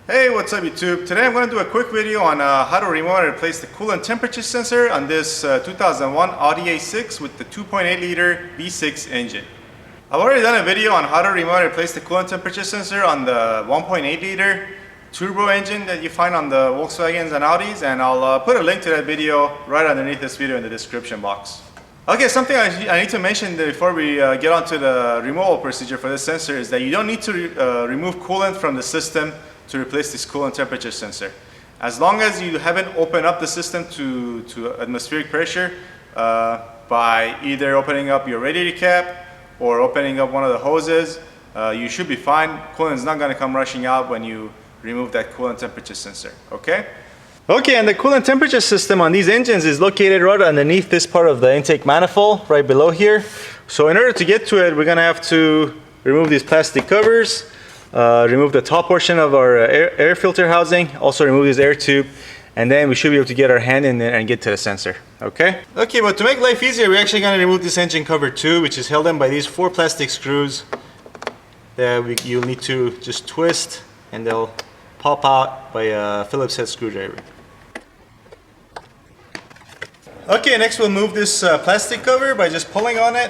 Hey, what's up YouTube? Today I'm going to do a quick video on how to remove and replace the coolant temperature sensor on this 2001 Audi A6 with the 2.8 liter V6 engine. I've already done a video on how to remove and replace the coolant temperature sensor on the 1.8 liter turbo engine that you find on the Volkswagens and Audis, and I'll put a link to that video right underneath this video in the description box. Okay, something I need to mention before we get onto the removal procedure for this sensor is that you don't need to remove coolant from the system to replace this coolant temperature sensor. As long as you haven't opened up the system to atmospheric pressure by either opening up your radiator cap or opening up one of the hoses, you should be fine. Coolant is not going to come rushing out when you remove that coolant temperature sensor, okay? Okay, and the coolant temperature system on these engines is located right underneath this part of the intake manifold, right below here. So in order to get to it, we're going to have to remove these plastic covers, remove the top portion of our air filter housing, also remove this air tube, and then we should be able to get our hand in there and get to the sensor, okay? Okay, but to make life easier, we're actually going to remove this engine cover too, which is held in by these 4 plastic screws that you'll need to just twist, and they'll pop out by a Phillips head screwdriver. Okay, next we'll move this plastic cover by just pulling on it.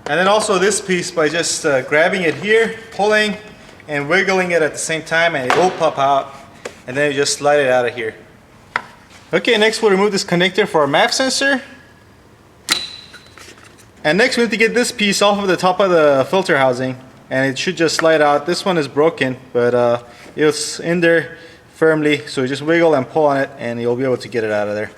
And then also this piece by just grabbing it here, pulling and wiggling it at the same time, and it will pop out, and then you just slide it out of here. Okay, next we'll remove this connector for our MAF sensor. And next we need to get this piece off of the top of the filter housing, and it should just slide out. This one is broken, but it's in there firmly, so you just wiggle and pull on it and you'll be able to get it out of there.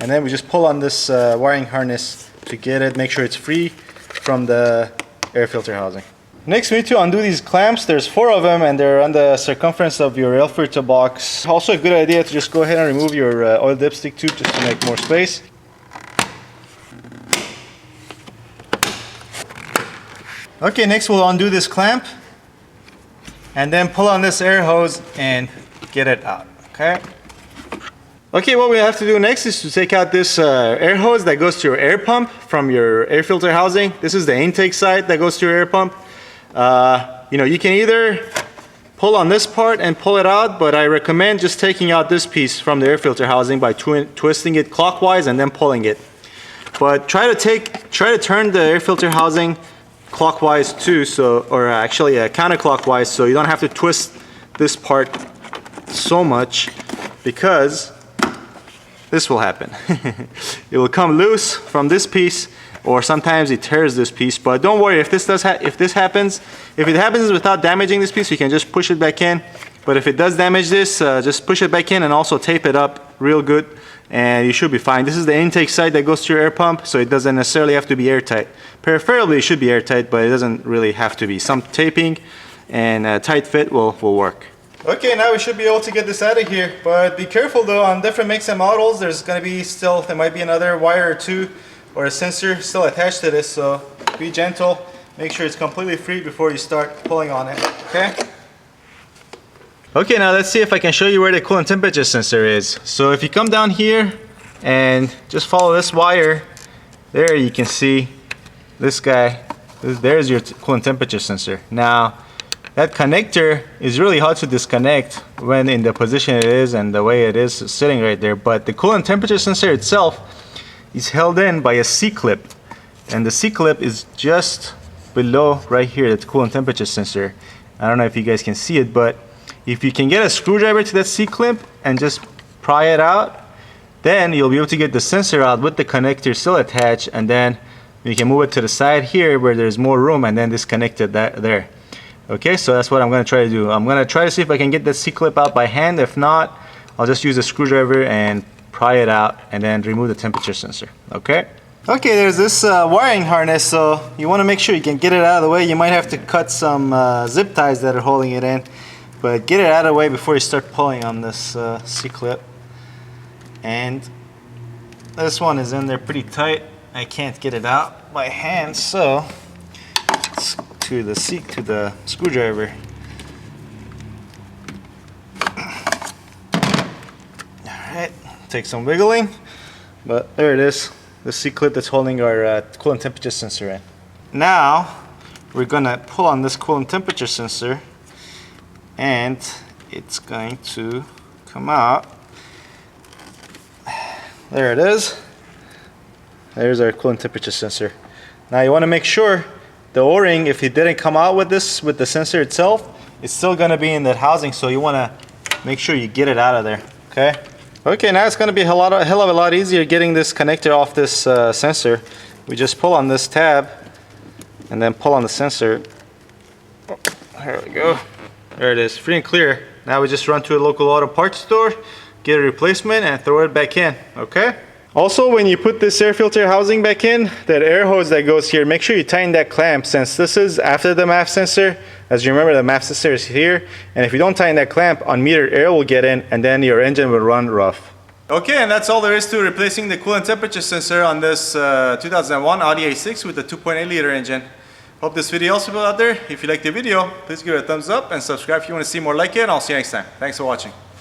And then we just pull on this wiring harness to get it, make sure it's free from the air filter housing. Next we need to undo these clamps. There's 4 of them and they're on the circumference of your air filter box. Also a good idea to just go ahead and remove your oil dipstick tube just to make more space. Okay, next we'll undo this clamp and then pull on this air hose and get it out, okay? Okay, what we have to do next is to take out this air hose that goes to your air pump from your air filter housing. This is the intake side that goes to your air pump. You can either pull on this part and pull it out, but I recommend just taking out this piece from the air filter housing by twisting it clockwise and then pulling it. But try to turn the air filter housing clockwise too, or actually counterclockwise, so you don't have to twist this part so much, because this will happen. It will come loose from this piece, or sometimes it tears this piece. But don't worry, if it happens without damaging this piece, you can just push it back in. But if it does damage this, just push it back in and also tape it up real good, and you should be fine. This is the intake side that goes to your air pump, so it doesn't necessarily have to be airtight. Preferably it should be airtight, but it doesn't really have to be. Some taping and a tight fit will work. Okay, now we should be able to get this out of here, but be careful though, on different makes and models there might be another wire or 2 or a sensor still attached to this, so be gentle, make sure it's completely free before you start pulling on it, okay? Okay, now let's see if I can show you where the coolant temperature sensor is. So if you come down here and just follow this wire, there you can see this guy, there's your coolant temperature sensor. Now that connector is really hard to disconnect when in the position it is and the way it is sitting right there, but the coolant temperature sensor itself is held in by a C-clip, and the C-clip is just below right here, that's coolant temperature sensor. I don't know if you guys can see it, but if you can get a screwdriver to that C-clip and just pry it out, then you'll be able to get the sensor out with the connector still attached, and then you can move it to the side here where there's more room and then disconnect it there. Okay, so that's what I'm going to try to do. I'm going to try to see if I can get the C-clip out by hand. If not, I'll just use a screwdriver and pry it out and then remove the temperature sensor. Okay? Okay, there's this wiring harness, so you want to make sure you can get it out of the way. You might have to cut some zip ties that are holding it in, but get it out of the way before you start pulling on this C-clip. And this one is in there pretty tight. I can't get it out by hand, so to the screwdriver. Alright, take some wiggling, but there it is, the C-clip that's holding our coolant temperature sensor in. Now we're gonna pull on this coolant temperature sensor and it's going to come out. There it is. There's our coolant temperature sensor. Now you want to make sure the O-ring, if it didn't come out with this, with the sensor itself, it's still going to be in that housing, so you want to make sure you get it out of there. Okay, now it's going to be a hell of a lot easier getting this connector off this sensor. We just pull on this tab and then pull on the sensor. Oh, there we go. There it is, free and clear. Now we just run to a local auto parts store, get a replacement, and throw it back in. Okay. Also, when you put this air filter housing back in, that air hose that goes here, make sure you tighten that clamp, since this is after the MAF sensor. As you remember, the MAF sensor is here, and if you don't tighten that clamp, unmetered air will get in, and then your engine will run rough. Okay, and that's all there is to replacing the coolant temperature sensor on this 2001 Audi A6 with the 2.8 liter engine. Hope this video helps people out there. If you like the video, please give it a thumbs up and subscribe if you want to see more like it, and I'll see you next time. Thanks for watching.